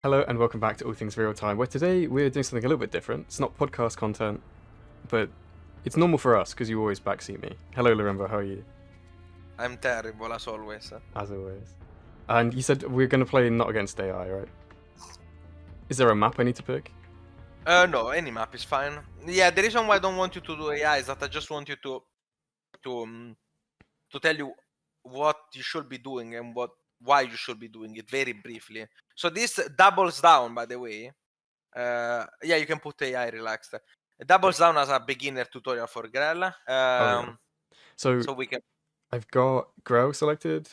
Hello and welcome back to All Things Real Time, where today we're doing something a little bit different. It's not podcast content, but it's normal for us because you always backseat me. Hello, Lorimbo, how are you? I'm terrible as always. As always. And you said we're going to play not against AI, right? Is there a map I need to pick? No, any map is fine. Yeah, the reason why I don't want you to do AI is that I just want you to tell you what you should be doing and why you should be doing it very briefly. So this doubles down, by the way. Yeah, you can put AI relaxed. It doubles down as a beginner tutorial for Grell. Oh, yeah. So So we can. I've got Grell selected,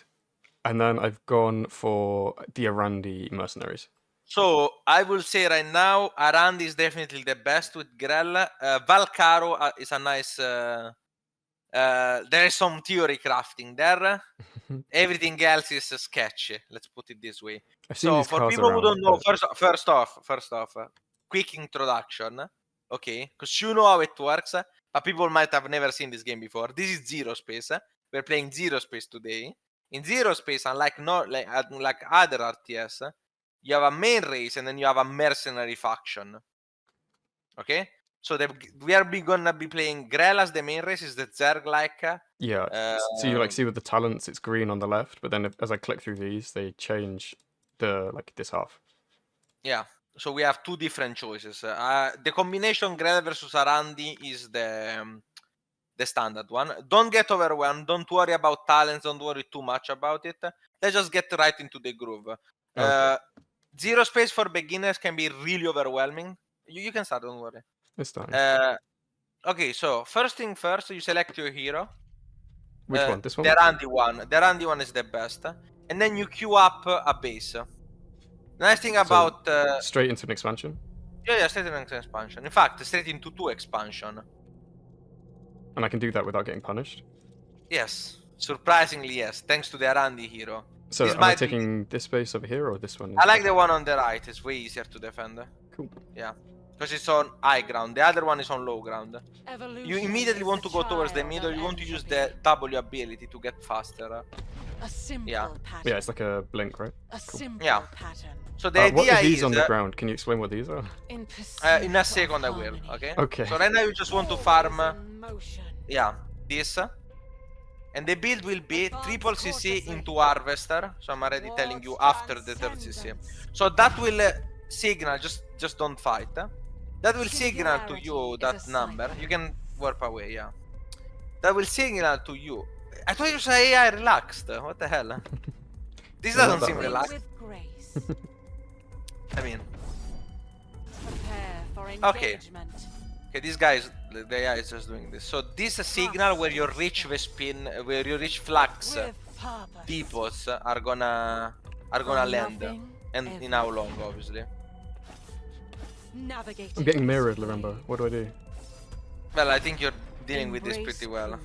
and then I've gone for the Arandi mercenaries. So I will say right now, Arandi is definitely the best with Grell. Valcaro is a nice. There is some theory crafting there. Everything else is sketchy. Let's put it this way. I've seen So these for cars people who around, don't know, but first off, quick introduction. Okay, because you know how it works, but people might have never seen this game before. This is Zerospace. We're playing Zerospace today. In Zerospace, unlike other RTS, you have a main race and then you have a mercenary faction. Okay, so we are gonna be playing Grell as the main race. Is the Zerg yeah. So you see with the talents, it's green on the left, but then as I click through these, they change this half. Yeah, so we have two different choices. The combination Grell versus Arandi is the standard one. Don't get overwhelmed. Don't worry about talents. Don't worry too much about it. Let's just get right into the groove. Okay. Zerospace for beginners can be really overwhelming. You can start. Don't worry. This time. Okay, so first thing first, you select your hero. Which one? This one? The Arandi one. The Arandi one is the best. And then you queue up a base. Nice thing about straight into an expansion? Yeah, straight into an expansion. In fact, straight into 2 expansion. And I can do that without getting punished? Yes. Surprisingly, yes. Thanks to the Arandi hero. So am I taking this space over here or this one? I like the one on the right. It's way easier to defend. Cool. Yeah. Because it's on high ground. The other one is on low ground. You immediately want to go towards the middle. You want to use the W ability to get faster. Yeah, it's like a blink, right? Cool. Yeah. So the idea what are these on the ground? Can you explain what these are? In a second I will, okay? Okay. So right now you just want to farm, yeah, this. And the build will be triple CC into Harvester. So I'm already telling you after the third CC. So that will signal, just don't fight. That will signal to you that number. You can warp away, yeah. That will signal to you. I thought you say AI relaxed. What the hell? This doesn't seem relaxed. I mean, okay. Okay, this guy is the AI is just doing this. So this is a signal where your rich Vespin, where your rich Flux depots are gonna land, and in how long, obviously. I'm getting mirrored, Lorimbo. What do I do? Well, I think you're dealing with this pretty well.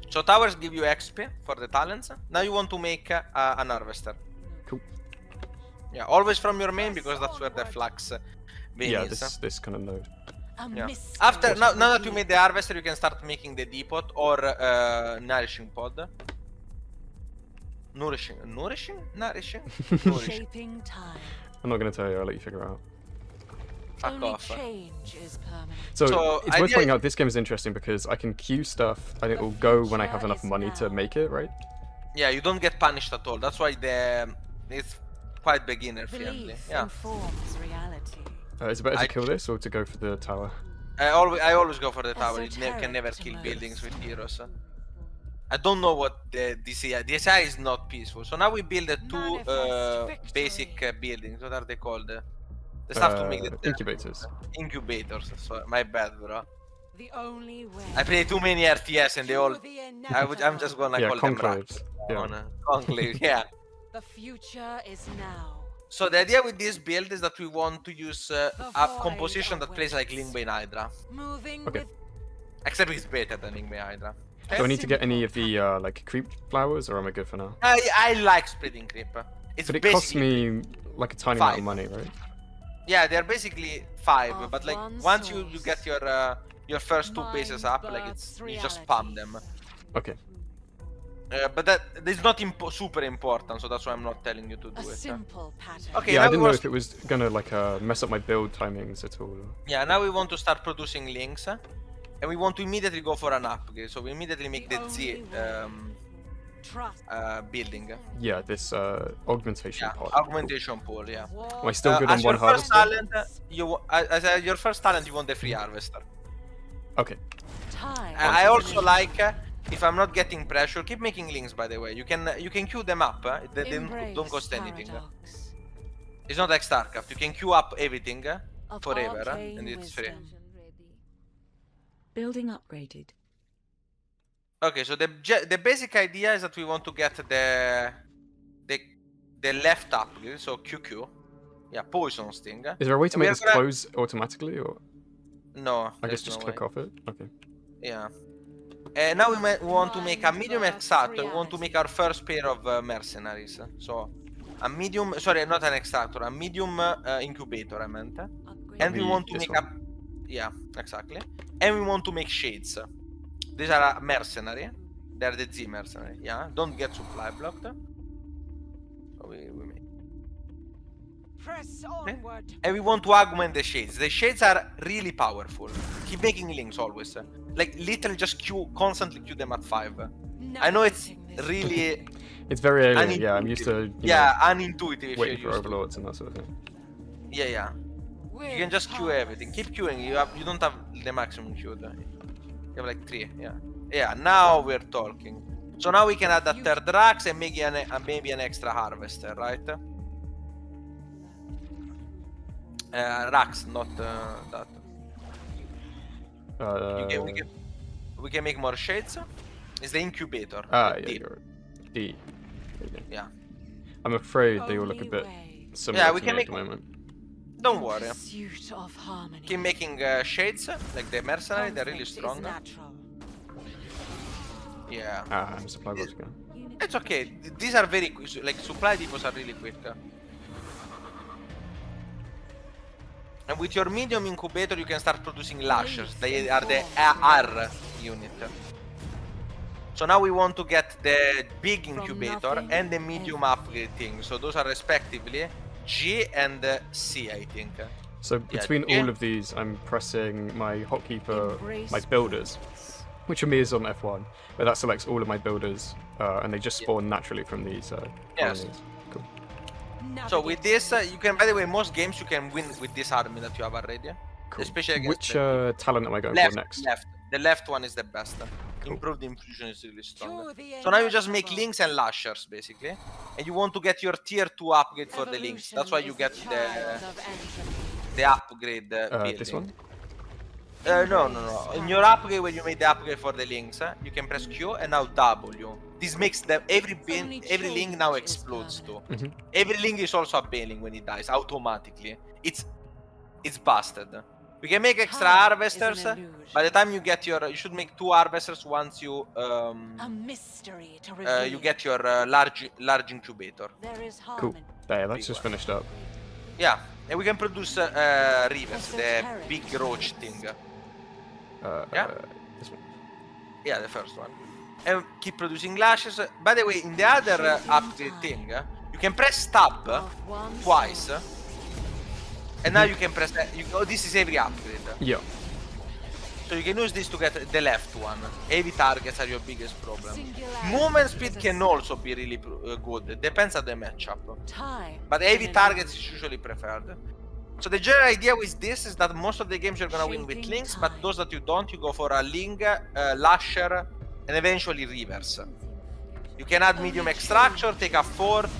So towers give you XP for the talents. Now you want to make an harvester. Cool. Yeah, always from your main because that's where the flux vein is. this kind of node. Yeah. After now that you made the harvester, you can start making the depot or nourishing pod. Nourishing. Shaping time. I'm not gonna tell you. I'll let you figure out. Fuck off. So it's worth pointing out this game is interesting because I can queue stuff and it will go when I have enough money to make it, right? Yeah, you don't get punished at all. That's why it's quite beginner friendly. Yeah. Is it better to kill this or to go for the tower? I always go for the tower. You can never kill buildings with heroes. I don't know what the DCI is not peaceful. So now we build two basic buildings. What are they called? The stuff to make the incubators. Incubators. So my bad, bro. I play too many RTS and they all. I'm just gonna call conclaves. them conclaves. Yeah. The future is now. So the idea with this build is that we want to use a composition that plays like Lingbane Hydra. Okay. Except it's better than Lingbane Hydra. Okay. Do I need to get any of the like creep flowers, or am I good for now? I like spreading creep. But it costs me like a tiny amount of money, right? Yeah, they're basically 5, but like once you get your first 2 bases up, like you just spam them. Okay. But that is not super important, so that's why I'm not telling you to A do it. simple pattern. Okay, Yeah, I now we didn't know want if it was gonna like mess up my build timings at all. yeah, now we want to start producing links, and we want to immediately go for an upgrade. So we immediately make the Z Trust. building. Yeah, this augmentation Yeah, pod. augmentation pool. Yeah. Am I still good on As one your first harvester? talent, your first talent, you want the free harvester. Okay. Time. I also like, if I'm not getting pressure, keep making links. By the way, you can queue them up. They don't cost anything. Paradox It's not like StarCraft. You can queue up everything of forever, arcane and it's free. wisdom. Building upgraded. Okay, so the basic idea is that we want to get the left upgrade, so QQ. Yeah, poison sting. Is there a way to And we make are this gonna- close automatically, or No, I there's guess just no click way. off it? Okay. Yeah. And now we want to make a medium extractor. We want to make our first pair of mercenaries. So a medium, sorry, not an extractor, a medium incubator, I meant. And we want to This make a, yeah, exactly. And we want to make shades. These are a mercenary. They're the Z mercenary. Yeah, don't get supply blocked. So we make. Press onward. And we want to augment the shades. The shades are really powerful. Keep making links always. Like literally just constantly queue them at 5. I know it's really It's very alien. Yeah, I'm used to unintuitive. If waiting you're for used to. overlords and that sort of thing. Yeah. You can just queue everything. Keep queuing. You don't have the maximum queued. You have like 3. Yeah. Now we're talking. So now we can add a third Rax and maybe an extra harvester, right? Rax, not that. We can make more shades. It's the incubator. Yeah, D. you're right. D. There you go. Yeah. I'm afraid they all look a bit similar Yeah, we to can me make at the moment. Don't worry. Pursuit of harmony. Keep making shades, like the mercenary. They're really Conflict is strong. natural. Yeah. I'm supply box again. It's okay. These are very quick. Like supply depots are really quick. And with your medium incubator, you can start producing lashers. They are the R unit. So now we want to get the big incubator and the medium upgrade thing. So those are respectively G and C, I think. So Yeah, between yeah. all of these, I'm pressing my hotkey for Embrace my builders, purpose. which for me is on F1, but that selects all of my builders, and they just spawn naturally from these Yes. colonies. Cool. So with this, you can. By the way, most games you can win with this army that you have already. Cool. Especially against Which the talent am I going left, for next? left. The left one is the best. Cool. Improved infusion is really strong. To the So now you just make inevitable. links and lashers basically, and you want to get your tier 2 upgrade for the links. That's why you Evolution get is the child of entropy. the upgrade building. This one? No. In your upgrade, when you made the upgrade for the links, you can press Q and now W. This makes them every link now explodes too. Mhm. Every link is also a bailing when it dies automatically. It's busted. We can make extra Time is an harvesters. illusion. By the time you get you should make 2 harvesters once you A mystery to reveal. you get your large incubator. There is Cool. harmony. There, that's Big just one. finished up. Yeah, and we can produce rivers, the Esoteric. big roach thing. Yeah? This one. Yeah, the first one. And keep producing lashes. By the way, in the other upgrade thing, you can press tab Of one twice, soul. and now you can press. This is every upgrade, Yeah. so you can use this to get the left one. Heavy targets are your biggest problem. Singularity Movement speed is a can also be really good. Depends on the matchup, Time but is heavy an targets is illusion. usually preferred. So the general idea with this is that most of the games you're gonna win with Shaping links, but time. those that you don't, you go for a ling, lasher, and eventually reverse. You can add medium extraction, take a fourth,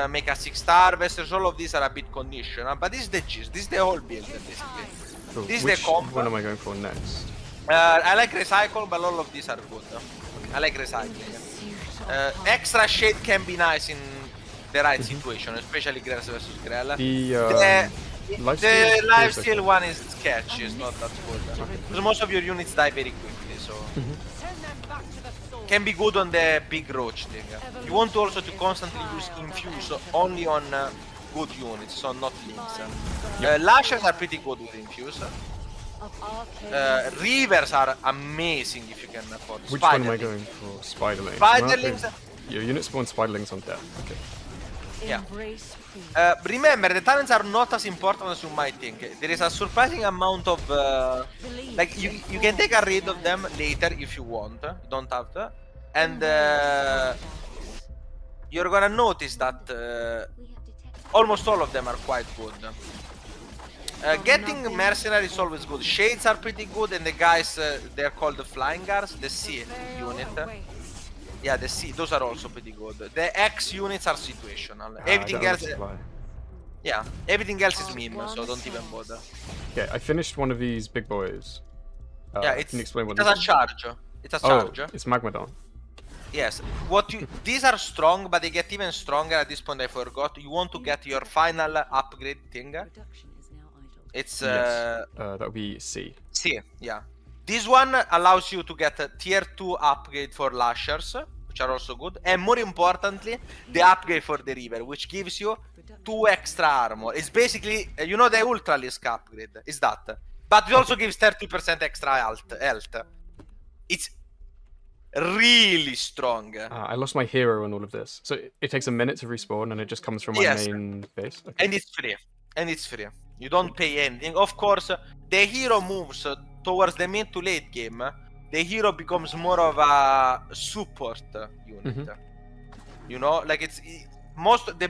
make a 6th harvesters. All of these are a bit conditional, but this is the gist. This is the whole build basically. Cool. This is the Which combo. one am I going for next? I like recycle, but all of these are good. I like recycling. Pursuit of harmony. Extra shade can be nice in the right situation, especially Grell versus Grell. The The lifesteal lifesteal one is sketchy, it's not that good. Because most of your units die very quickly, so Send them back to the source. can be good on the big roach thing. You want also to constantly use infuse only on good units, so not links. Lashers are pretty good with infuse. Rivers are amazing if you can afford. Which one am I Spiderlings. going for? Spiderlings. Spiderlings. Your unit spawn spiderlings on death. Okay. Yeah. Embrace peace. Remember, the talents are not as important as you might think. There is a surprising amount of like you can take a read of them later if you want. You don't have to, and you're gonna notice that almost all of them are quite good. Getting mercenaries is always good. Shades are pretty good, and the guys they're called the flying guards, the C unit. Yeah, the C, those are also pretty good. The X units are situational. Everything else, yeah, everything else is meme, so don't even bother. Okay, I finished one of these big boys. Yeah, it's can you explain what a this is? charge. It's a Oh, charge. it's Magmadon. Yes. These are strong, but they get even stronger at this point. I forgot. You want to get your final upgrade thing. It's Yes. That would be C. C. Yeah. This one allows you to get a tier 2 upgrade for Lashers, which are also good. And more importantly, the upgrade for the River, which gives you 2 extra armor. It's basically, you know, the Ultralisk upgrade. Is that. But it also gives 30% extra health. It's really strong. I lost my hero in all of this. So it takes a minute to respawn and it just comes from my main base? Okay. And it's free. And it's free. You don't pay anything. Of course, the hero moves towards the mid to late game. The hero becomes more of a support unit. You know, like it's the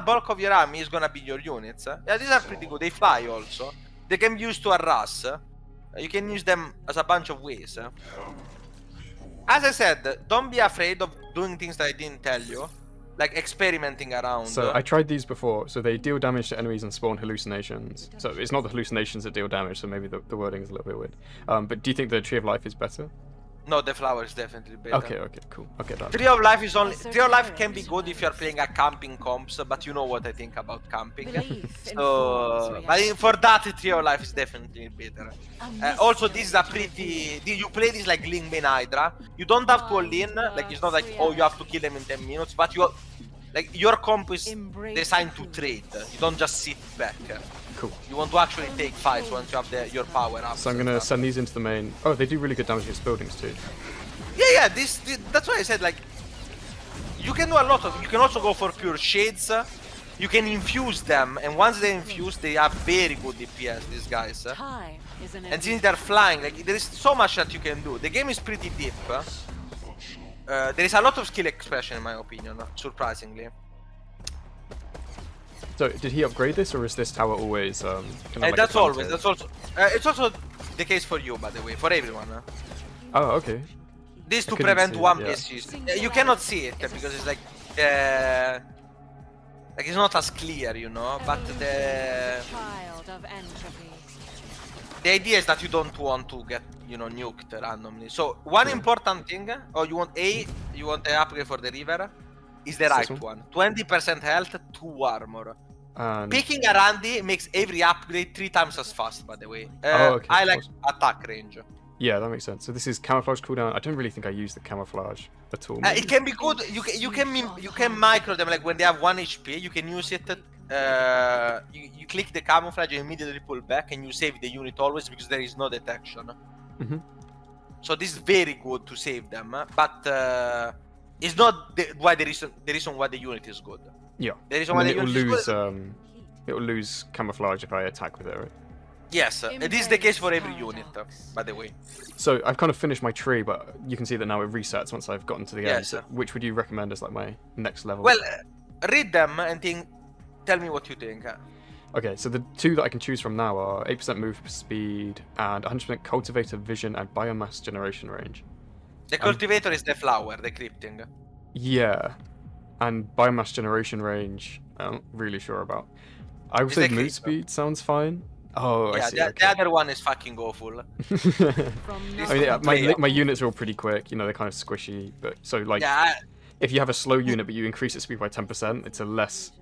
bulk of your army is gonna be your units. Yeah, these are pretty good. They fly also. They can be used to harass. You can use them as a bunch of ways. As I said, don't be afraid of doing things that I didn't tell you. Like experimenting around. So I tried these before. So they deal damage to enemies and spawn hallucinations. So it's not the hallucinations that deal damage, so maybe the wording is a little bit weird. But do you think the Tree of Life is better? No, the flower is definitely better. Okay, cool. Okay, that. Tree of Life is only. Tree of Life can be good if you're playing a camping comps, but you know what I think about camping. So, but for that, Tree of Life is definitely better. Also, this is a pretty. You play this like Ling Main Hydra. You don't have to all in. Like it's not like you have to kill them in 10 minutes, but your comp is designed to trade. You don't just sit back. Cool. You want to actually take fights once you have your power up. So I'm gonna send these into the main. Oh, they do really good damage against buildings too. Yeah. That's why I said like you can do a lot of. You can also go for pure shades. You can infuse them, and once they infuse, they have very good DPS. These guys. And since they're flying, like there is so much that you can do. The game is pretty deep. There is a lot of skill expression, in my opinion. Surprisingly. So did he upgrade this, or is this tower always? That's always. That's also. It's also the case for you, by the way, for everyone. Oh, okay. This to prevent one piece. You cannot see it because it's like it's not as clear, you know. But the idea is that you don't want to get, you know, nuked randomly. So one important thing, you want the upgrade for the river, is the right one. 20% health, 2 armor. Picking a Randy makes every upgrade 3 times as fast, by the way. Okay, I like attack range. Yeah, that makes sense. So this is camouflage cooldown. I don't really think I use the camouflage at all. It can be good. You can micro them, like when they have 1 HP. You can use it. You click the camouflage and immediately pull back, and you save the unit always because there is no detection. So this is very good to save them, but it's not the reason why the unit is good. Yeah. The reason why the unit is good. It will lose camouflage if I attack with it, right? Yes, it is the case for every unit, by the way. So I've kind of finished my tree, but you can see that now it resets once I've gotten to the end. Yes. So which would you recommend as like my next level? Well, read them and tell me what you think. Okay, so the 2 that I can choose from now are 8% move speed and 100% cultivator vision and biomass generation range. The cultivator is the flower, the crypting. Yeah, and biomass generation range, I'm not really sure about. I would say move speed sounds fine. Oh, yeah, I see. The other one is fucking awful. I mean, yeah, my units are all pretty quick, you know, they're kind of squishy, but so like, if you have a slow unit but you increase its speed by 10%, it's a less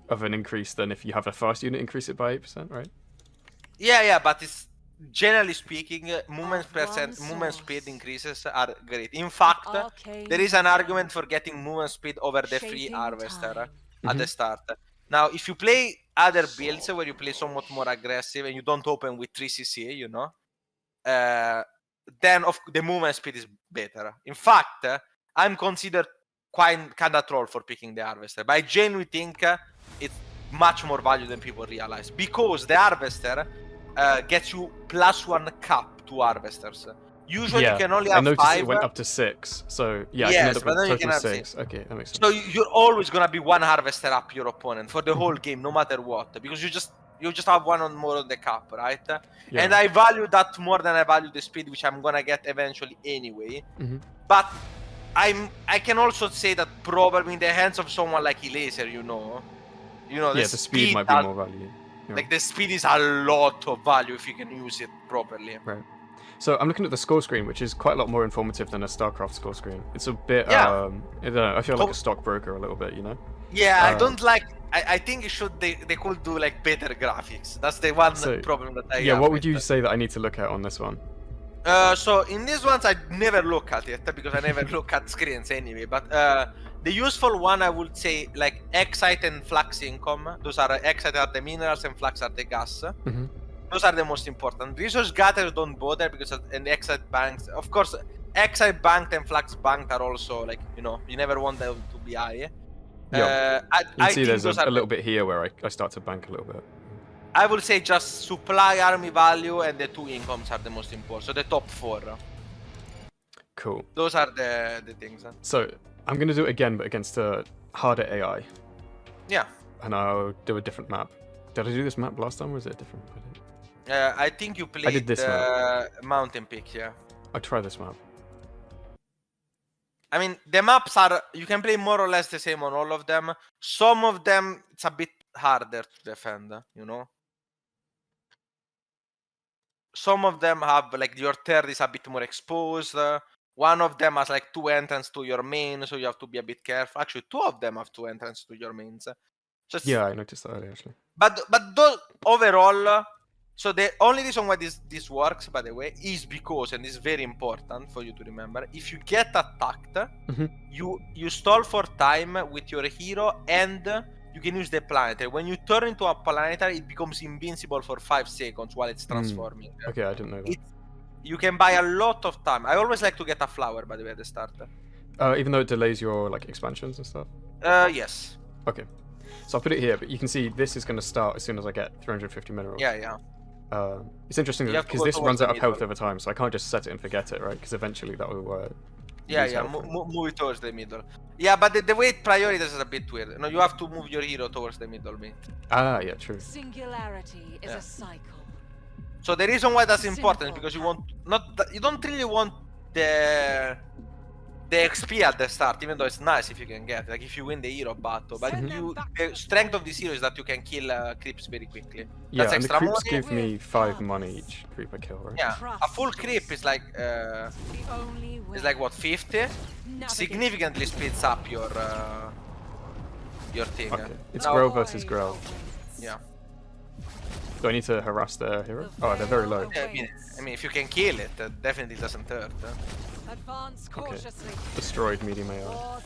of an increase than if you have a fast unit increase it by 8%, right? Yeah, but it's generally speaking, movement speed increases are great. In fact, there is an argument for getting movement speed over the free harvester at the start. Now, if you play other builds where you play somewhat more aggressive and you don't open with 3cc, you know, then the movement speed is better. In fact, I'm considered kind of troll for picking the harvester, but I genuinely think it's much more value than people realize, because the harvester gets you +1 cap to harvesters. Usually you can only have 5. I noticed it went up to 6, so yeah, yes, I can end up but with then you can total have 6. Okay, that makes sense. So you're always gonna be 1 harvester up your opponent for the whole game, no matter what, because you just have 1 more on the cap, right? Yeah. And I value that more than I value the speed, which I'm gonna get eventually anyway. But I can also say that probably in the hands of someone like Elaser, the speed might be more value. Yeah. Like the speed is a lot of value if you can use it properly. Right. So I'm looking at the score screen, which is quite a lot more informative than a StarCraft score screen. It's a bit, I don't know, I feel like a stockbroker a little bit, Yeah, I don't like. I think they could do like better graphics. That's the one problem that I have. Yeah, what would you say that I need to look at on this one? So in these ones I never look at it because I never look at screens anyway. But the useful one I would say like Excite and Flux income. Those are Excite are the minerals and Flux are the gas. Those are the most important. Resource gatherers don't bother because and Excite banks, of course, Excite banked and Flux banked are also like you never want them to be high. Yeah. You see, there's a little bit here where I start to bank a little bit. I would say just supply, army value, and the 2 incomes are the most important. So the top 4. Cool. Those are the things. So I'm gonna do it again, but against a harder AI. Yeah. And I'll do a different map. Did I do this map last time, or is it a different? I think you played I did this map. Mountain Peak, yeah. I'll try this map. I mean, the maps are, you can play more or less the same on all of them. Some of them, it's a bit harder to defend, Some of them have, like, your third is a bit more exposed. One of them has, like, 2 entrances to your main, so you have to be a bit careful. Actually, 2 of them have 2 entrances to your mains. Yeah, I noticed that earlier, actually. But those, overall, so the only reason why this works, by the way, is because, and this is very important for you to remember, if you get attacked, you stall for time with your hero and you can use the planetary. When you turn into a planetary, it becomes invincible for 5 seconds while it's transforming. Okay, I didn't know that. You can buy a lot of time. I always like to get a flower, by the way, at the start. Even though it delays your like expansions and stuff? Yes. Okay. So I'll put it here, but you can see this is going to start as soon as I get 350 minerals. Yeah. It's interesting because this runs out of health over time, so I can't just set it and forget it, right? Because eventually that will... move it towards the middle. Yeah, but the way it prioritizes is a bit weird. You have to move your hero towards the middle, mate. Ah, yeah, true. Singularity is a cycle. So the reason why that's important is because you don't really want the XP at the start, even though it's nice if you can get, like if you win the hero battle. But the strength of this hero is that you can kill creeps very quickly. Yeah, that's and the extra creeps money. give me 5 money each creep I kill, right? Yeah, a full creep is like what, 50? Significantly speeds up your thing. Okay. It's Grell versus Grell. Yeah. Do I need to harass their hero? Oh, they're very low. Yeah, I mean, if you can kill it, definitely doesn't hurt. Okay. Destroyed medium AI.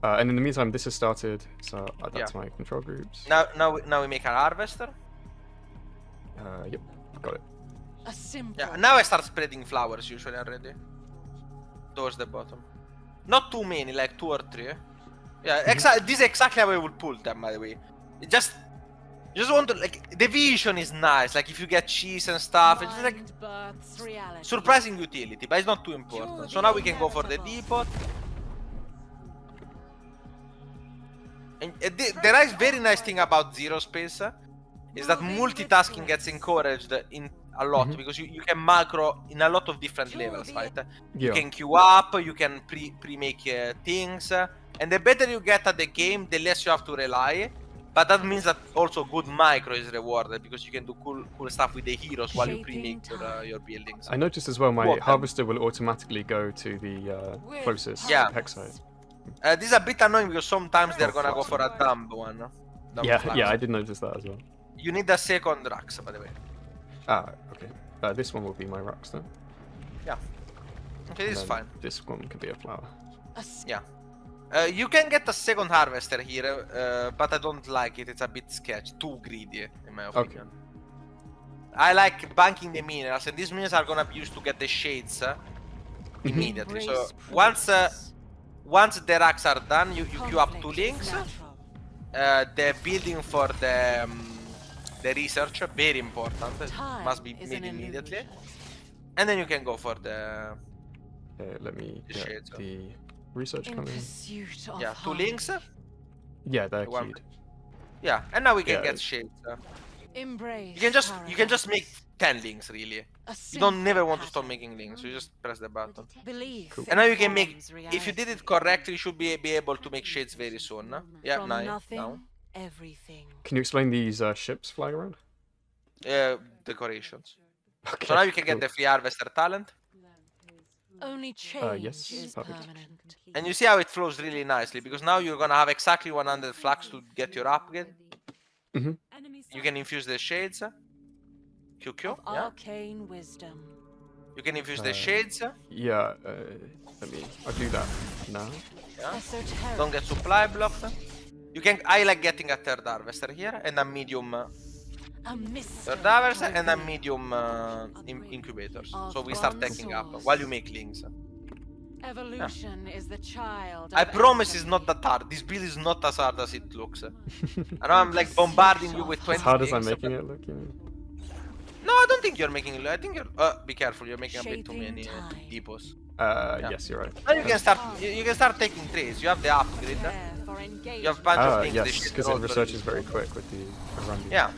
And in the meantime, this has started, so that's my control groups. Now we make a harvester. Yep, got it. Yeah, now I start spreading flowers usually already. Towards the bottom. Not too many, like 2 or 3. Yeah, this is exactly how I would pull them, by the way. You just want to, like, the vision is nice, like if you get cheese and stuff, it's like surprising utility, but it's not too important. So now we can go for the depot. And the very nice thing about Zerospace is that multitasking gets encouraged in a lot, because you can macro in a lot of different levels, right? You can queue up, you can pre-make things, and the better you get at the game, the less you have to rely. But that means that also good micro is rewarded, because you can do cool stuff with the heroes while you pre-make your buildings. I noticed as well my harvester will automatically go to the closest hex site. This is a bit annoying because sometimes they're gonna go for a dumb one. Yeah, I did notice that as well. You need a second Rux, by the way. Ah, okay. This one will be my Rux then. Yeah. Okay, this is fine. This one can be a flower. Yeah. You can get a second harvester here, but I don't like it. It's a bit sketchy, too greedy, in my opinion. I like banking the minerals, and these minerals are gonna be used to get the shades immediately. So once the racks are done, you queue up 2 links. The building for the research, very important, must be made immediately. And then you can go for the let me get shades. the research coming. Yeah, 2 links. Yeah, they're queued. Yeah, and now we can get shades. You can just make 10 links really. You don't never want to stop making links. You just press the button. Cool. And now you can make. If you did it correctly, you should be able to make shades very soon. Yeah, now. Can you explain these ships flying around? Decorations. Okay, So now you can cool. get the free harvester talent. Only change yes, is perfect. permanent. And you see how it flows really nicely, because now you're gonna have exactly 100 flux to get your upgrade. Mm-hmm. You can infuse the shades. QQ, Of yeah. arcane wisdom. You can infuse the shades. Yeah, I'll do that now. Yeah. Esoteric. Don't get supply blocked. You can. I like getting a third harvester here and a medium A mystery third harvester to and a reveal. medium incubators. So we Of start one taking up source. while you make links. Evolution is the child. I of promise it's entropy. not that hard. This build is not as hard as it looks. I know I'm like bombarding you with 20 As hard as I'm things, making but- it look, you know. No, I don't think you're making it. I think you're. Be careful. You're making a bit too Shaping many time. depots. Yes, you're right. Now you can start. You can start taking trades. You have the upgrade. Prepare for engagement. You have a bunch of things. Yes, This shit because all research very is very useful. quick with the around. Yeah.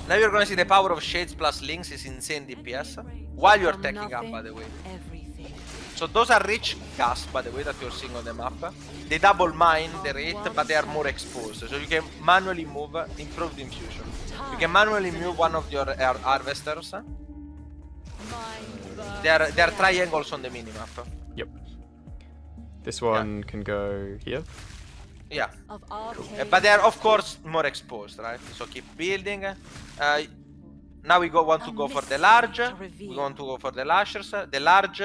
Now you're gonna see the power of shades plus links is insane DPS. While you're From taking up, nothing, by the way. Everything. So those are rich gas, by the way, that you're seeing on the map. They double mine the rate, but they are more exposed. So you can manually move, improved infusion. You can manually move one of your harvesters. There are triangles on the minimap. Yep. This one can go here. Yeah. Of arcane But they are of course more exposed, right? So keep building. Now we want to go for the large. We want to go for the lashers. The large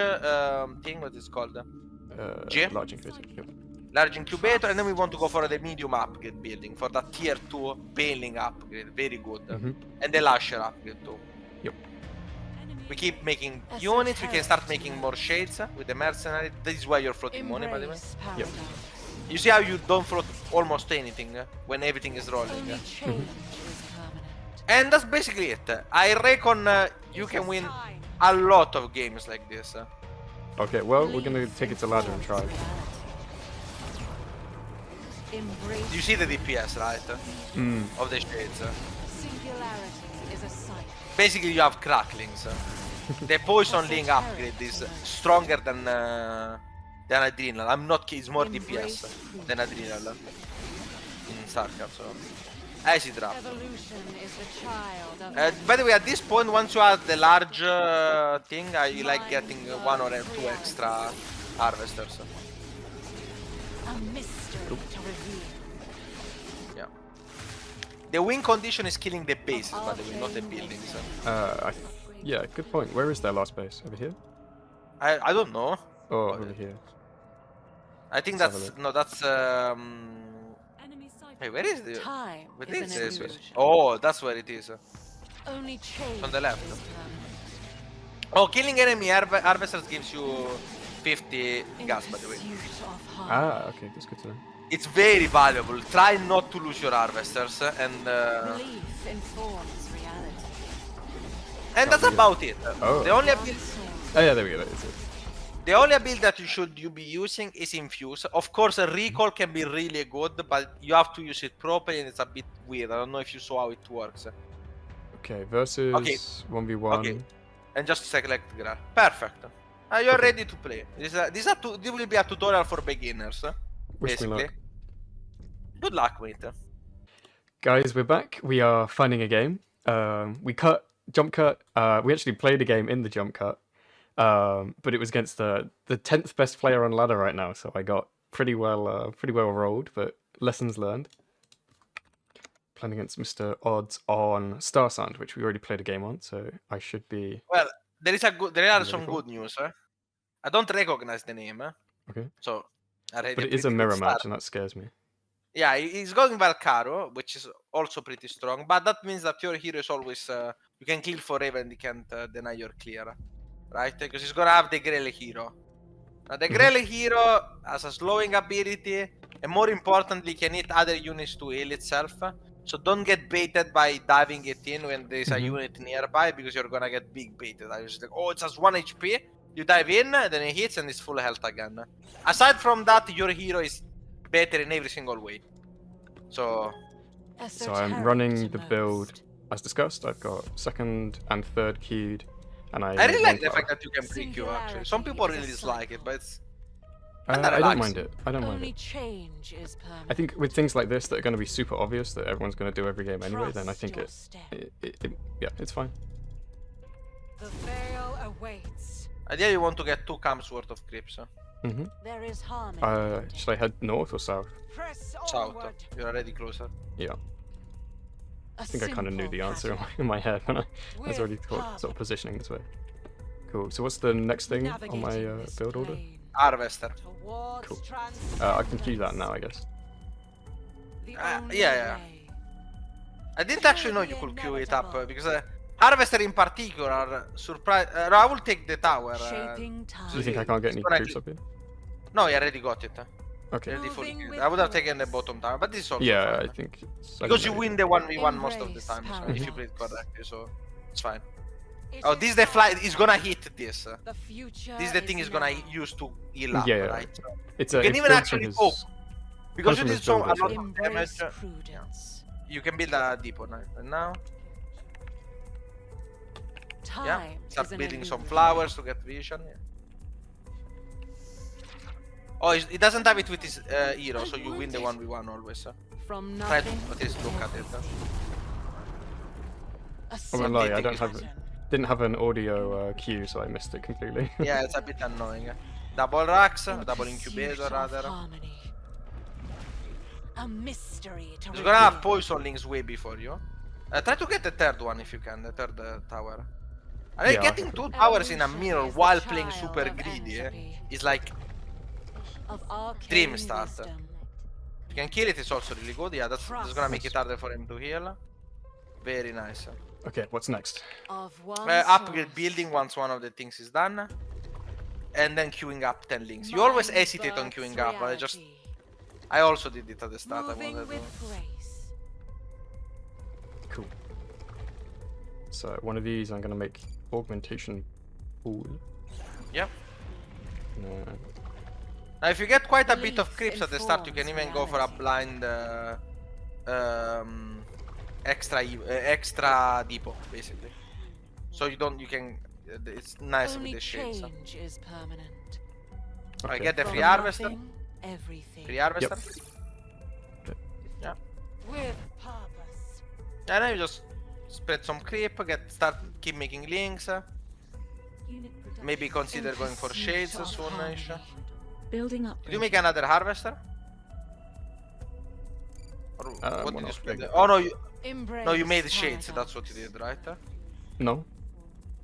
thing, what is it called? G? Large incubator. Yep. Large incubator, and then we want to go for the medium upgrade building for that tier 2 paling upgrade. Very good. And the lasher upgrade too. Yep. We keep making units. We can start making more shades with the mercenary. This is why you're floating money, by the way. embrace Yep. paradise. You see how you don't float almost anything when everything is rolling. Only change is permanent. And that's basically it. I reckon you can win a lot of games like this. Okay, well, we're gonna take it to ladder and try. Embrace You see the DPS, right? Of the shades. singularity is a cycle. Basically, you have cracklings. The poison link upgrade is stronger than adrenal. I'm not kidding. It's more DPS than adrenal in StarCraft. So, acid drop. Evolution is the child of By the way, at this point, once you add the large thing, I like getting 1 or 2 extra harvesters. a mystery to reveal. Yeah. The win condition is killing the bases, by the way, not the buildings. Yeah, good point. Where is their last base? Over here? I don't know. Oh, over here. I think Let's have a that's look. no, that's Hey, where is the? Time What is is an this? illusion. Oh, that's where it is. Only change On the left. is permanent. Oh, killing enemy harvesters gives you 50 gas, by the way. In pursuit of harmony. Okay, that's good to know. It's very valuable. Try not to lose your harvesters, and Belief informs reality. that's about it. Oh. The only Oh yeah, there we go. That is it. The only ability that you be using is Infuse. Of course, a recall can be really good, but you have to use it properly, and it's a bit weird. I don't know if you saw how it works. Okay, versus Okay. 1v1. Okay. And just select Grell. Perfect. You're ready to play. This will be a tutorial for beginners, Wish me basically. luck. Good luck, mate. Guys, we're back. We are finding a game. We cut jump cut. We actually played a game in the jump cut, but it was against the 10th best player on ladder right now. So I got pretty well rolled. But lessons learned. Playing against Mr. Odds on Star Sand, which we already played a game on. So I should be. Well, there are Ready some for good news. I don't recognize the name. Okay. So, But it is a mirror match, and that scares me. Yeah, he's going Valcaro, which is also pretty strong, but that means that your hero is always you can kill forever and he can't deny your clear, right? Because he's gonna have the Grell hero. Now the Grell hero has a slowing ability, and more importantly, can hit other units to heal itself. So don't get baited by diving it in when there's a unit nearby, because you're gonna get big baited. I was like, oh, it has 1 HP. You dive in, then it hits, and it's full health again. Aside from that, your hero is better in every single way. So I'm running the build as discussed. I've got 2nd and 3rd queued, and I really like the power. fact that you can pre-queue actually. Some people really dislike it, but it's I don't mind it. I don't mind Only it. change is permanent. I think with things like this that are going to be super obvious that everyone's going to do every game anyway, then I think yeah, it's fine. The veil awaits. ideally you want to get 2 camps worth of creeps. There is harmony. Should I head north or south? Press South. onward. You're already closer. Yeah. I I think I kind of knew the answer in my head when I was already sort of positioning this way. Cool. So what's the next thing on my build order? Harvester. Cool. I can queue that now, I guess. Yeah. I didn't actually know you could queue it up because Harvester in particular, surprise. I will take the tower. Do you think I can't get any creeps up here? No, I already got it. Okay. Already fully queued. I would have taken the bottom tower, but this is also Yeah, fine. I think it's Because you win the 1v1 most of the time, so if you play it correctly, so it's fine. Oh, this is the fly. Is gonna hit this. This is the thing is gonna use to heal up, Yeah. right? So It's you can even actually poke. Because you from did his so build a as lot well. of damage. You can build a depot now. Yeah, start building some flowers to get vision. Yeah. Oh, he doesn't have it with his hero, so you win the 1v1 always. From Try to nothing. at least look at it. I'm gonna lie, I didn't have an audio cue, so I missed it completely. Yeah, it's a bit annoying. Double racks, double incubator rather. A mystery to He's gonna have poison links way before you. Try to get the 3rd one if you can, the 3rd tower. I mean, Yeah, getting 2 towers in a mirror while playing super greedy is like dream start. You can kill it, it's also really good. Yeah, that's gonna make it harder for him to heal. Very nice. Okay, what's next? Upgrade building once one of the things is done. And then queuing up 10 links. You always hesitate on queuing up, but I also did it at the start. I wanted to. Cool. So one of these I'm gonna make augmentation pool. Yep. No. Now, if you get quite a bit of creeps at the start, you can even go for a blind extra depot, basically. So you can. It's nice with the shades. I get the free harvester. Free harvester. Yep. Yeah. And then you just spread some creep, keep making links. Maybe consider going for shades soonish. Building up. Did you make another harvester? Or what did you not spend? big. Oh no, you made shades. That's what you did, right? No?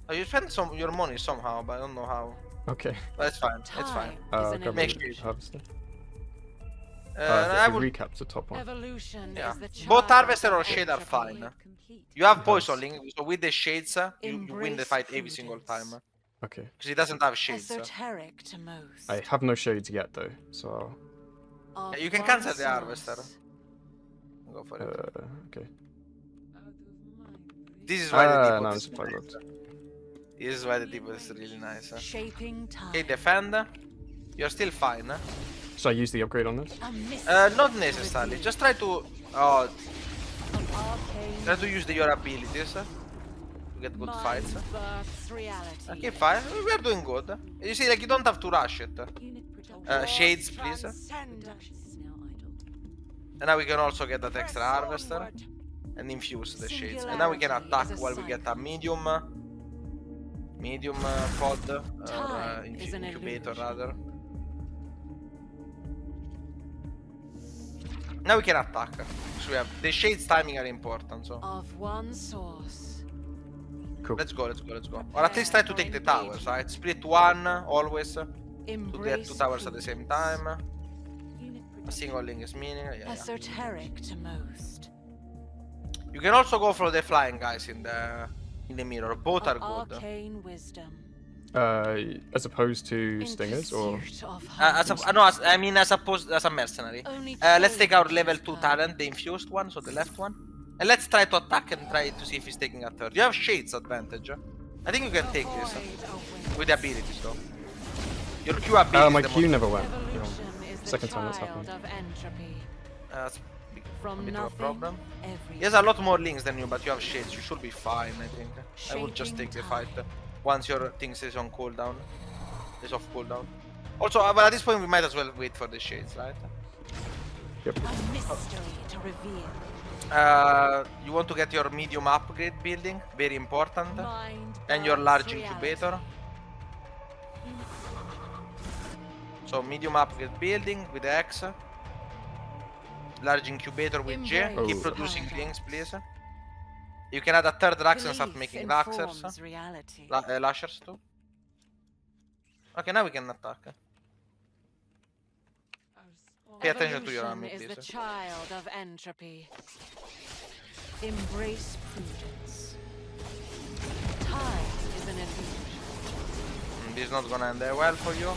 Oh, you spent your money somehow, but I don't know how. Okay. But it's fine. It's fine. Grab Make my sure. harvester. I The would. recap's the top one. Yeah. Both harvester or shade are fine. You have poison link, so with the shades, you win the fight every single time. Okay. Because he doesn't have shades. Esoteric to most. I have no shades yet though, so Yeah, you can cancel the harvester. Go for it. okay. This is why the No, depot I'm is supply nice. locked. This is why the depot is really nice. Shaping time. Okay, defend. You're still fine. Should I use the upgrade on this? Not necessarily. Just try to use your abilities to get good fights. Okay, fine. We are doing good. You see, like you don't have to rush it. Shades, please. And now we can also get that extra harvester and infuse the shades. And now we can attack while we get a medium pod or incubator rather. Now we can attack. So we have the shades timing are important. So Of one source. Cool. let's go. Or at least try to take the towers, right? Split one always to get 2 towers at the same time. A single link is meaning. Yeah. Esoteric to most. You can also go for the flying guys in the mirror. Both are good. Arcane wisdom. As opposed to stingers, or I mean as a mercenary. Let's take our level 2 talent, the infused one, so the left one, and let's try to attack and try to see if he's taking a third. You have shades advantage. I think you can take this with the abilities though. Your Q ability. my Q never went. Second time that's happened. That's a bit of a problem. He has a lot more links than you, but you have shades. You should be fine, I think. I would just take the fight once your things is on cooldown. Is off cooldown. Also, but at this point we might as well wait for the shades, right? Yep. A mystery to reveal. You want to get your medium upgrade building, very important, Mind and your large reality. incubator. So medium upgrade building with X, large incubator with J. Embrace Keep producing paradox. things, please. You can add a third Rax and start Belief making Raxers, informs reality. Lashers too. Okay, now we can attack. Pay attention to your army, Evolution is please. the child of entropy. Embrace prudence. Time is an illusion. This is not gonna end well for you.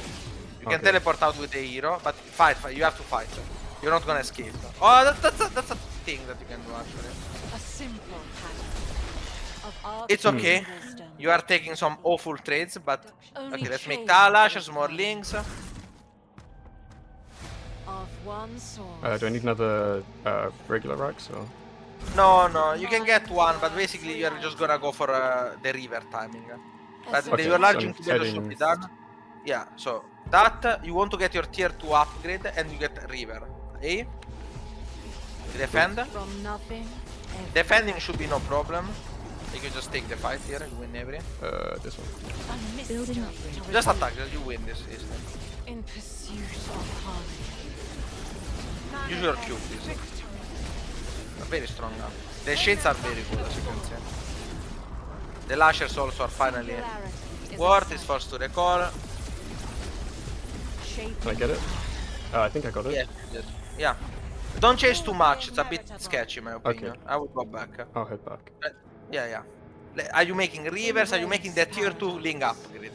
You can Okay. teleport out with the hero, but fight. You have to fight. You're not gonna escape. Oh, that's a thing that you can do actually. A simple pattern of It's arcane okay. wisdom. You are taking some awful trades, but Only okay, let's make trade Talashers, more will links. Of one source. Do I need another regular Rax, or? No, you can get one, but basically you're just gonna go for the river timing. But Okay, your large so I'm incubator should heading- be done. Yeah, so that you want to get your tier 2 upgrade and you get river. A. Defend. From nothing. everything. Defending should be no problem. You can just take the fight here, you win every. This one. A mystery to Just reveal. attack, you win this easily. In pursuit of harmony. Use your Q, please. Very strong now. The shades are very good, as you can see. The lashers also are finally Singularity is worth. a Is forced to recall. shape. Can I get it? I think I got it. Yeah. Don't chase too much. It's a bit sketchy, in my opinion. Okay. I would go back. I'll head back. Yeah. Are you making rivers? Are you making the tier 2 link upgrade?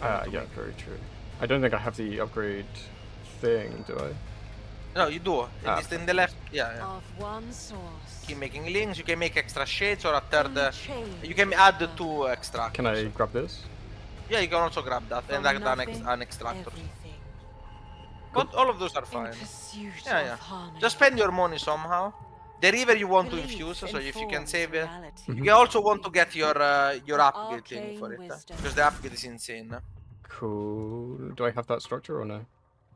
Yeah, very true. I don't think I have the upgrade thing, do I? No, you do. It's in the left. Yeah. Of one source. Keep making links. You can make extra shades or a third. Only change You can add the 2 extra. Can I grab this? Yeah, you can also grab that and From add nothing, an extractor. everything. But all of those are In fine. pursuit Yeah. of harmony. Just spend your money somehow. The river you want to Belief infuse, so if you can informs save it. reality. You can also want to get your upgrade thing Arcane for it. wisdom. Because the upgrade is insane. Cool. Do I have that structure or no?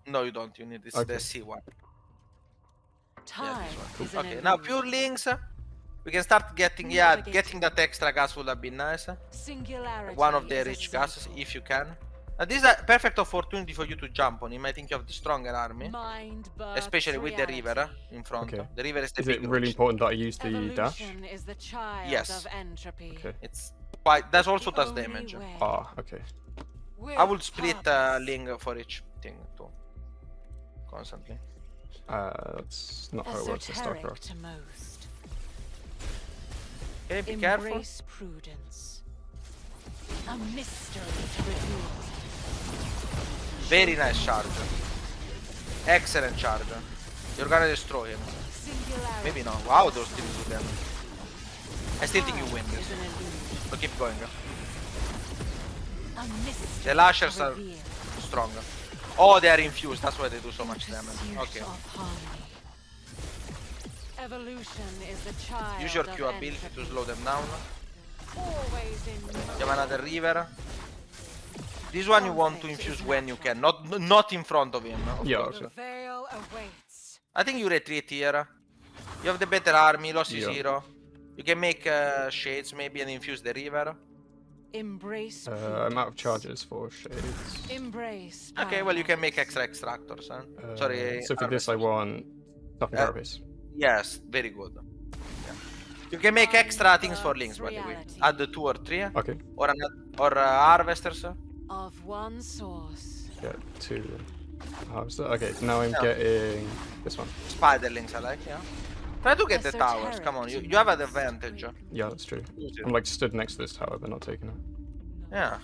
No, you don't. You need this, Okay. the C1. Time is an Okay, now illusion. pure links. We can start getting, getting that extra gas would have been nice. Singularity One of the is a rich cycle. gases, if you can. This is a perfect opportunity for you to jump on him. I think you have the stronger army. Mind Especially with the births river reality. in front. Okay. The river is the Is it big really rich. important that I use the dash? Evolution is the child Yes. of entropy. Okay. It's quite, that also does Only damage. way. Okay. With I would split purpose. Ling for each thing too. Constantly. That's not how it works in Esoteric StarCraft. to most. Okay, be careful. Embrace prudence. A mystery to reveal. Very nice charger. Excellent charger. You're gonna destroy him. Singularity. Maybe not. Wow, those things do damage. I still think you win Time this. is an illusion. So keep going. A mystery The lashers to are reveal. stronger. Oh, they are infused. That's why they do so much In damage. pursuit Okay. of harmony. Evolution is the child Use your of Q ability to entropy. slow them down. Always in You have another river. This one you want to infuse when you can, not in front of him. Of Yeah, course. the veil awaits. I think you retreat here. You have the better army, loss is Yeah. zero. You can make shades maybe and infuse the river. Embrace I'm out of charges for shades. Embrace. Okay, well you can make paradox. extra extractors. Huh? Sorry. So for this I harvesters. want toughen carapace. Yes, very good. Yeah. You can make extra things for links, by the way. Add the 2 or 3, Okay. or harvesters. Of one source. Yeah, 2. Okay, now I'm getting this one. Spiderlings, I like, yeah. Try to get the towers. Come on, you have an advantage. Yeah, that's true. Use it. I'm like stood next to this tower, but not taking it. Yeah.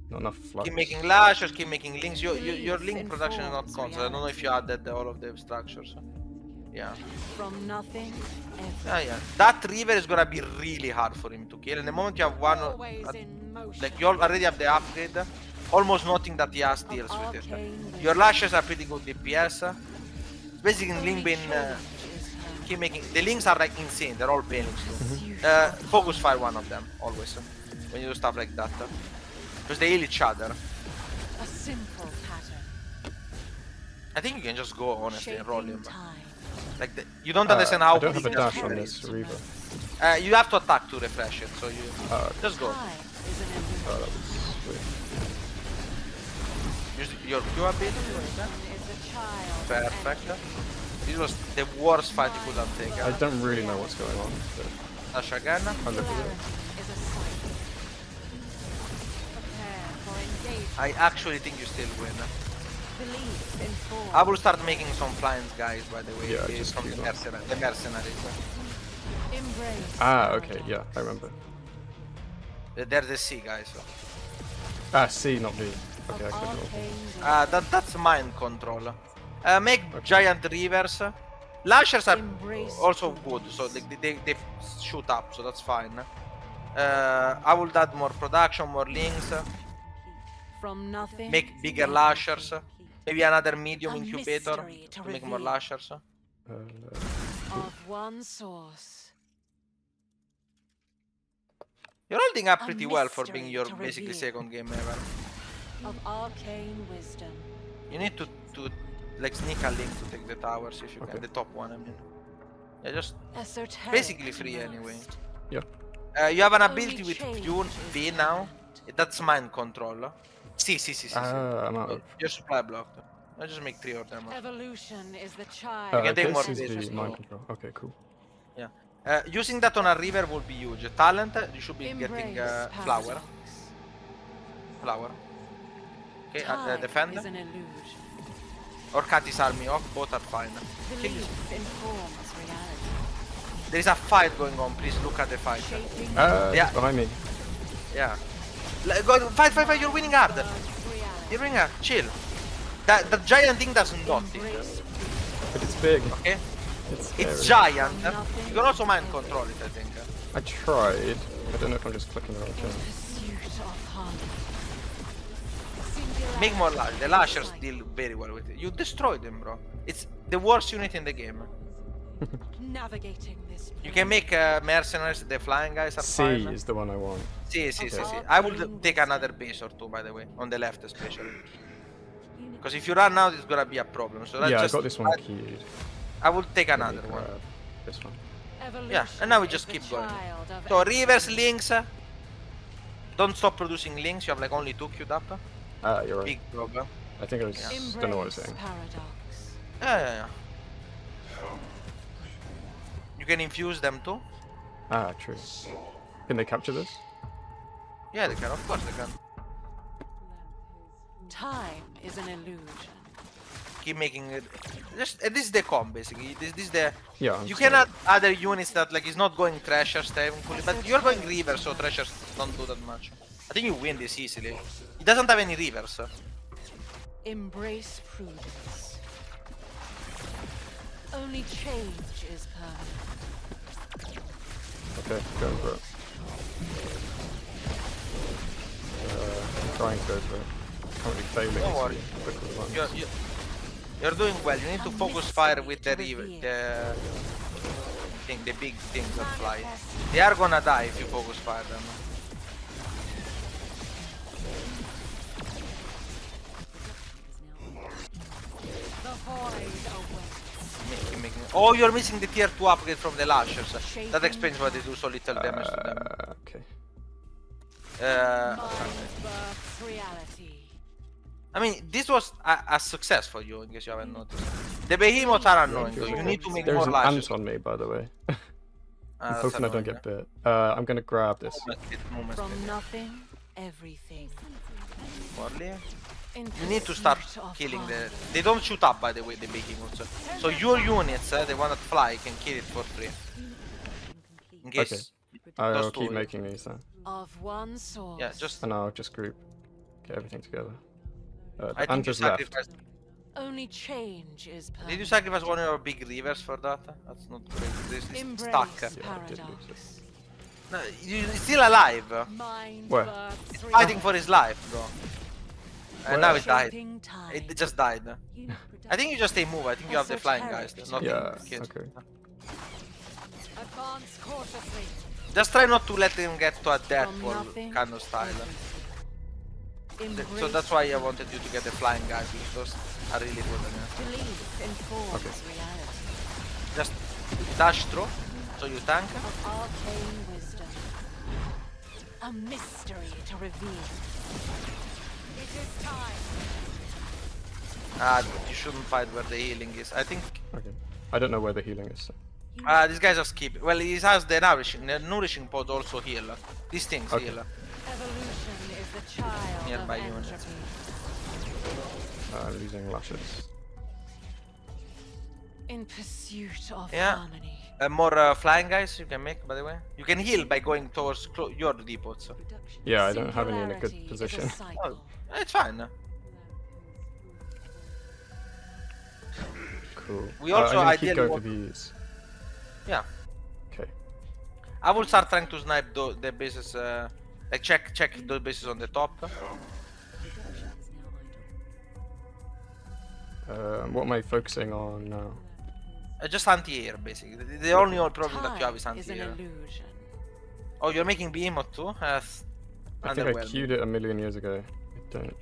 Not enough flux. Keep making lashes, keep making links. Your link production is not constant. I don't know if you added all of the structures. Yeah. From nothing, Yeah. That river is gonna be really hard for him to kill. And the moment you have one, always in motion. like you already have the upgrade, almost nothing that he has deals with it. Your lashes are pretty good DPS. Basically, link being keep making the links are like insane. They're all painlings too. Focus fire one of them always when you do stuff like that. Because they heal each other. A simple pattern. I think you can just go honestly and roll him. Time. Like you don't understand how. I don't have a quick dash it on is. this Reaver. You have to attack to refresh it, so you just go. Time is an illusion. Oh, that was weird. Use your Q ability. Is a child. Perfect. This was the worst fight you could have taken. I don't really know what's going on. But Dash again. I'll look at it. Is a cycle. Prepare for engagement. I actually think you still win. Belief in form. I will start making some flying guys, by the way. Yeah, just from keep the going. mercenaries. Embrace. Okay, yeah, I remember. They're the C guys. C, not B. Okay, I clicked it off. That's mind control. Make giant rivers. Lashers are also good, so they shoot up, so that's fine. I will add more production, more links. From nothing. Make bigger lashers. Maybe another medium incubator to make more lashers. Of one source. You're holding up pretty well for being your basically second game ever. Of arcane wisdom. You need to like sneak a link to take the towers if you can. The top one, I mean. Yeah, just Esoteric basically free to anyway. most. Yeah. You have an ability with Q B now. That's mind control. See. I'm out of. Your supply blocked. I'll just make 3 of them. Evolution is the child. can take this more is bases the mind now. control. Okay, cool. Yeah. Using that on a river will be huge. Talent, you should be getting Embrace flower. paradox. Okay, Time defend. is an illusion. Or cut his army off, both are fine. Belief informs reality. There is a fight going on, please look at the fight. Shaping Yeah. Behind me. Yeah. Go, fight, you're winning hard. reality. You're winning hard, chill. The giant thing does nothing, Embrace But it's big. okay? It's It's scary. giant. You can also mind control it, I think. I tried. I don't know if I'm just clicking the right thing. pursuit of harmony. Singularity Make more lash. The lashers deal very well with it. You destroyed them, bro. It's the worst unit in the game. Navigating this. You can make mercenaries, the flying guys are C fine. is the one I want. See. I will take another base or two, by the way, on the left especially. Because if you run out, it's gonna be a problem. So let's Yeah, I just, got this one keyed. I will take Let me another one. grab this one. Yeah, and now we just keep going. So reverse links. Don't stop producing links. You have like only 2 queued up. You're right. Big problem. I think I was. Don't know what I was saying. Paradox. Yeah. You can infuse them too. True. Can they capture this? Yeah, they can. Of course they can. Time is an illusion. Keep making it. Just this is the comp basically. This is the. Yeah. I'm You sorry. can add other units that like is not going treasures technically, but you're going river, so treasures don't do that much. I think you win this easily. It doesn't have any rivers. Embrace prudence. Only change is permanent. Okay, going for it. I'm trying to go for it. Currently failing. Don't to worry. be quick with the ones. You're doing well. You need to focus fire with the river, the big things that fly. They are gonna die if you focus fire them. The void awaits. Making. Oh, you're missing the tier 2 upgrade from the lashers. That explains why they do so little damage to them. Okay. Mind births reality. I mean, this was a success for you, in case you haven't noticed. The behemoths are annoying, though. You need to make There's more an lashes. ant on me, by the way. I'm That's hoping I don't annoying, get bit. I'm gonna grab this. Moment, From nothing, everything. Morley. You need to start killing the... They don't shoot up, by the way, the behemoths. So your units, the one that fly, can kill it for free. In case... I'll keep making these then. Of one source. Yeah, just... And I'll just get everything together. I think you just left. sacrificed... Only change is permanent. Did you sacrifice one of your big rivers for that? That's not great. This is Embrace stuck. Yeah, I did lose it. paradox. No, he's still alive. Mind Where? births He's fighting for his life, bro. And now it died. shaping time. It just died. I think you just stay move. I think you have the flying guys. Not Yeah, the kids. okay. Advance cautiously. Just try not to let him get to a death From ball nothing, kind of style. So Embrace that's why I wanted you to get the flying guys, because those are really good. belief informs reality. Just dash through, so you tank. Of arcane wisdom. A mystery to reveal. It is time. You shouldn't fight where the healing is. I think Okay. I don't know where the healing is. So. these guys just keep. Well, he has the nourishing pod also heal. These things Okay. heal. Evolution is the child Nearby of units. entropy. Losing lashes. In pursuit of Yeah. harmony. More flying guys you can make, by the way. You can heal by going towards your depots. Yeah, I don't have any in a good Singularity is position. cycle. It's fine. Cool. We also I'm gonna keep ideally going for these. Yeah. Okay. I will start trying to snipe the bases, like check those bases on the top. What am I focusing on now? Just anti-air, basically. The only problem that you have is Time is an anti-air. illusion. Oh, you're making behemoth too? That's I think I underwhelming. queued it a million years ago. I don't.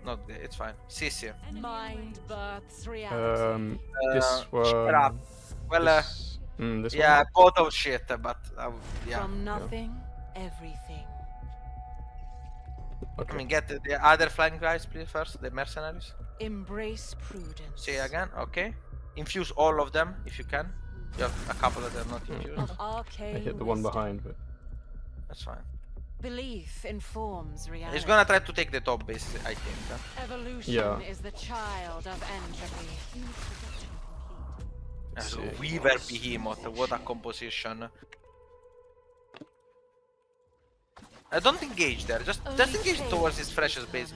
Not good, it's fine. CC. Mind births reality. This one. Shut up. Well, this yeah, one. both of shit, but yeah. From nothing, everything. Okay. I mean, get the other flying guys, please, first, the mercenaries. Embrace prudence. Say again, okay. Infuse all of them if you can. You have a couple that are not infused. Of arcane I hit the one wisdom. behind, but That's fine. Belief informs reality. He's gonna try to take the top base, I think. Evolution Yeah. is the child of entropy. So see. Weaver Behemoth, what a composition. Don't engage there, just engage towards his freshest base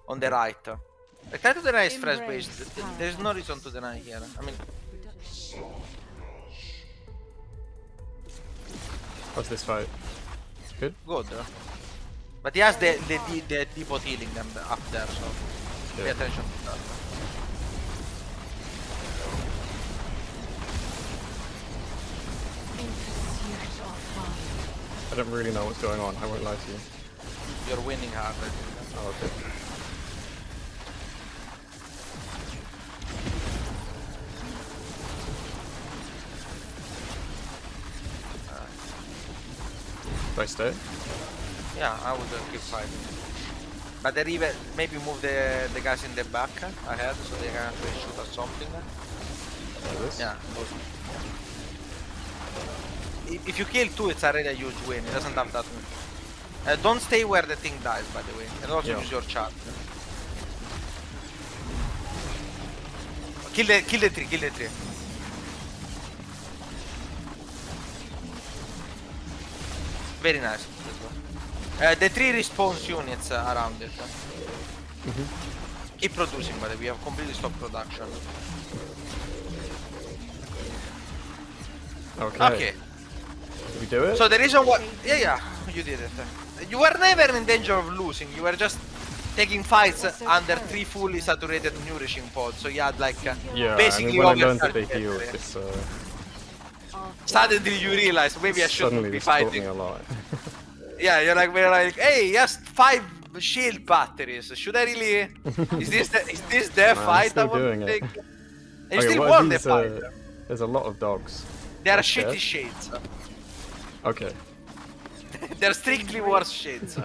on the right. Like, try to deny his fresh base. There's no reason to deny here. I mean, how's this fight? Good. good. But he has the depot healing them up there, so pay Yeah. attention to that. In pursuit of harmony. I don't really know what's going on. I won't lie to you. You're winning hard. I think. Oh, okay. Do I stay? Yeah, I would keep fighting. But the river, maybe move the guys in the back ahead so they can actually shoot at something. Like this? Yeah. If you kill two, it's already a huge win. It doesn't have that win. Don't stay where the thing dies, by the way. And also Yeah. use your charge. Kill the tree, kill the tree. Very nice. The tree respawns units around it. Keep producing, but we have completely stopped production. Okay. Okay. Did we do it? So the reason why, yeah, you did it. You were never in danger of losing. You were just taking fights under 3 fully saturated nourishing pods. So you had like yeah, basically I mean, when I learned that they overcharged healed, it. this Suddenly you realize maybe I suddenly shouldn't be this taught me fighting. a lot. Yeah, we're like, hey, just 5 shield batteries. Should I really? Is this the I'm fight I still want doing to it. take? And you Okay, still what are won the these, fight. There's a lot of dogs. They are Okay. shitty shades. Okay. They're strictly worse shades.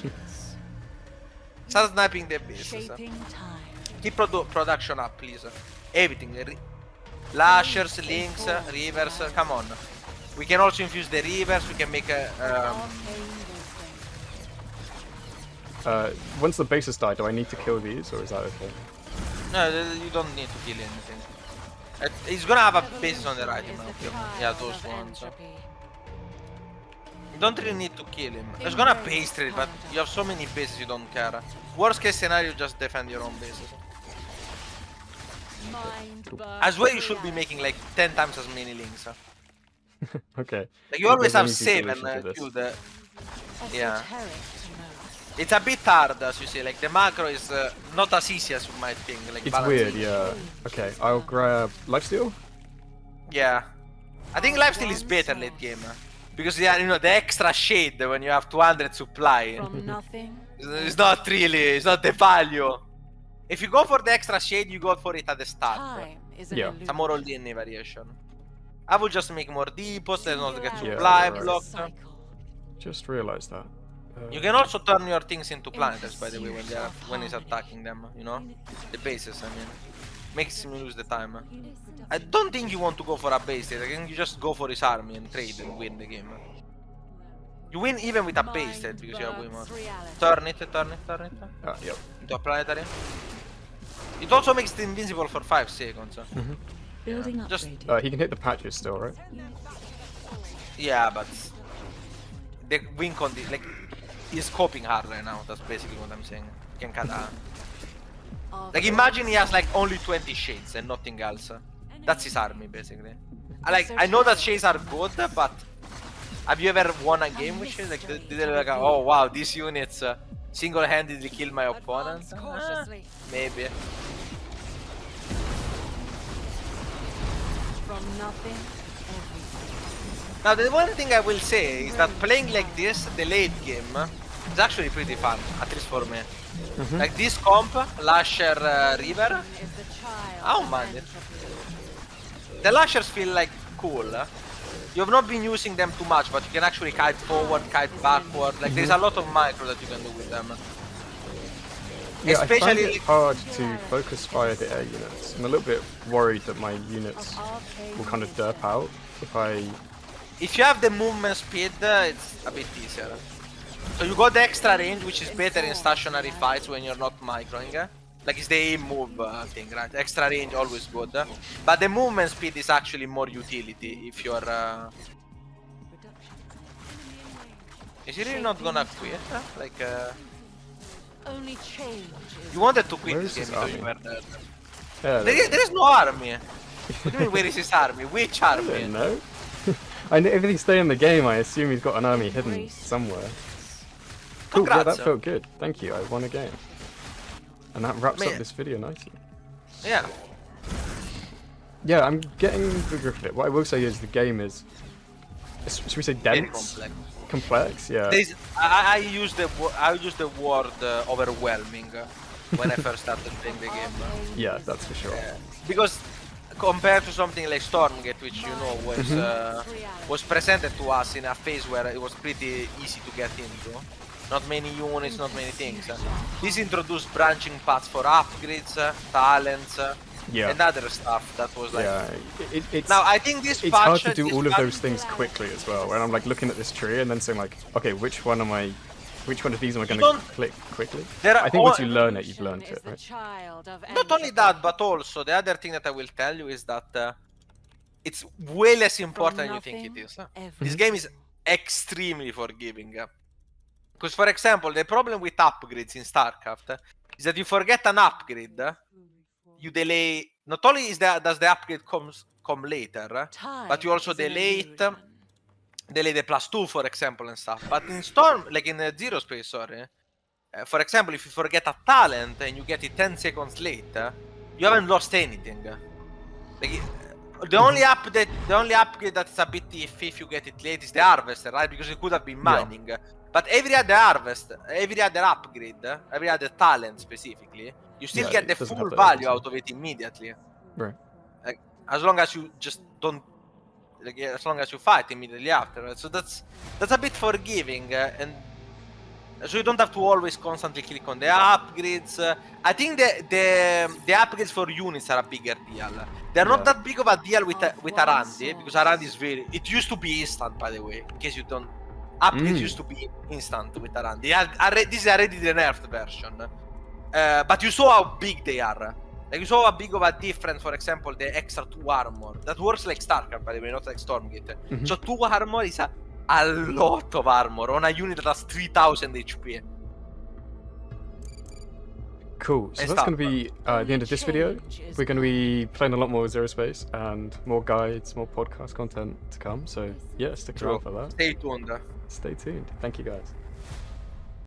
Start sniping the beasts. Shaping time. Keep production up, please. Everything. Lashers, links, rivers. Come on. We can also infuse the rivers. We can make a. Arcane wisdom. Once the bases die, do I need to kill these, or is that okay? No, you don't need to kill anything. He's gonna have a bases on the right now. Yeah, those ones. You don't really need to kill him. He's gonna base trade, but you have so many bases you don't care. Worst case scenario, just defend your own bases. As well, you should be making like 10 times as many links. Okay. Like you always have There's an easy 7 solution to this. queued. Yeah. It's a bit hard, as you say. Like the macro is not as easy as you might think. Like It's balancing. weird, yeah. Okay, I'll grab lifesteal. Yeah. I think lifesteal is better late game. Because yeah, you know, the extra shade when you have 200 supply. From nothing. It's not really, it's not the value. If you go for the extra shade, you go for it at the start. Time is an Yeah. illusion. It's a more all-in variation. I would just make more depots and not get Yeah, supply right. blocked. Cycle. Just realized that. You can also turn your things into planets, by the way, when he's attacking them, you know? The bases, I mean. Makes him lose the time. I don't think you want to go for a base trade. I think you just go for his army and trade and win the game. You win even with a base trade because you have way more. Turn it. Yep. Into a planetary. It also makes it invincible for 5 seconds. Building Just- upgraded. He can hit the patches still, right? Yeah, but the win condi like he's coping hard right now. That's basically what I'm saying. You can kinda like imagine he has like only 20 shades and nothing else. That's his army basically. I know that shades are good, but have you ever won a game with shades? Like did they like oh wow, these units single-handedly kill my opponent? Maybe. From nothing, everything. Now the one thing I will say is that playing like this, the late game, is actually pretty fun, at least for me. Like this comp, Lasher River, Is the child I don't of mind it. entropy. The Lashers feel like cool. You have not been using them too much, but you can actually kite forward, kite backward. Like there's a lot of micro that you can do with them. Yeah, I find Especially it hard to focus fire the air units. I'm a little bit worried that my units will kind of derp out if you have the movement speed, it's a bit easier. So you got the extra range, which is better in stationary fights when you're not microing. Like it's the aim move thing, right? Extra range always good. But the movement speed is actually more utility if you're... Is he really not gonna quit? Like... Only change is You wanted to quit Where this is game his if you army? were there. Yeah, There is no army. What do you mean, where is his army? Which I army? don't know. I know everything's staying in the game. I assume he's got an army hidden somewhere. Cool, yeah, Congrats. that felt good. Thank you. I won a game. And that wraps up Man. this video nicely. Yeah. Yeah, I'm getting the grip of it. What I will say is the game is, should we say Very dense? complex. Complex, yeah. I use the word overwhelming when I first started playing the game. Yeah, that's for sure. Because compared to something like Stormgate, which you know was presented to us in a phase where it was pretty easy to get into. Not many units, not many things. This introduced branching paths for upgrades, talents, Yeah. and other stuff that was like... Yeah, it's Now I think this it's patch... hard to do this all of patch- those things quickly as well. When I'm like looking at this tree and then saying like, okay, which one of these am I going to don't- click quickly? There are I think once all- you learn it, you've learned is it, the right? child of Not only that, but also the other thing that I will tell you is that it's way less important than you think it is. This game is extremely forgiving. Because, for example, the problem with upgrades in StarCraft is that you forget an upgrade, you delay. Not only does the upgrade come later, but you also delay it, delay the +2, for example, and stuff. But in Storm, like in Zerospace, sorry, for example, if you forget a talent and you get it 10 seconds late, you haven't lost anything. Like, the only upgrade that's a bit iffy if you get it late is the harvester, right? Because it could have been mining. But every other harvest, every other upgrade, every other talent specifically, you still Yeah, get it the doesn't full have that value urgency. out of it immediately. Right. Like, as long as you just don't, like, as long as you fight immediately after. Right? So that's a bit forgiving, and so you don't have to always constantly click on the upgrades. I think the upgrades for units are a bigger deal. They're not Yeah. that big of a deal with Arandi, because Arandi is very. It used to be instant, by the way, in case you don't Upgrades used to be instant with Aran. This is already the nerfed version. But you saw how big they are. Like, you saw how big of a difference, for example, the extra 2 armor. That works like Starcraft, by the way, not like Stormgate. So 2 armor is a lot of armor on a unit that has 3000 HP. Cool. So that's going to be the end of this video. We're going to be playing a lot more with Zerospace and more guides, more podcast content to come. So yeah, stick around for that. Stay tuned. Stay tuned. Thank you guys.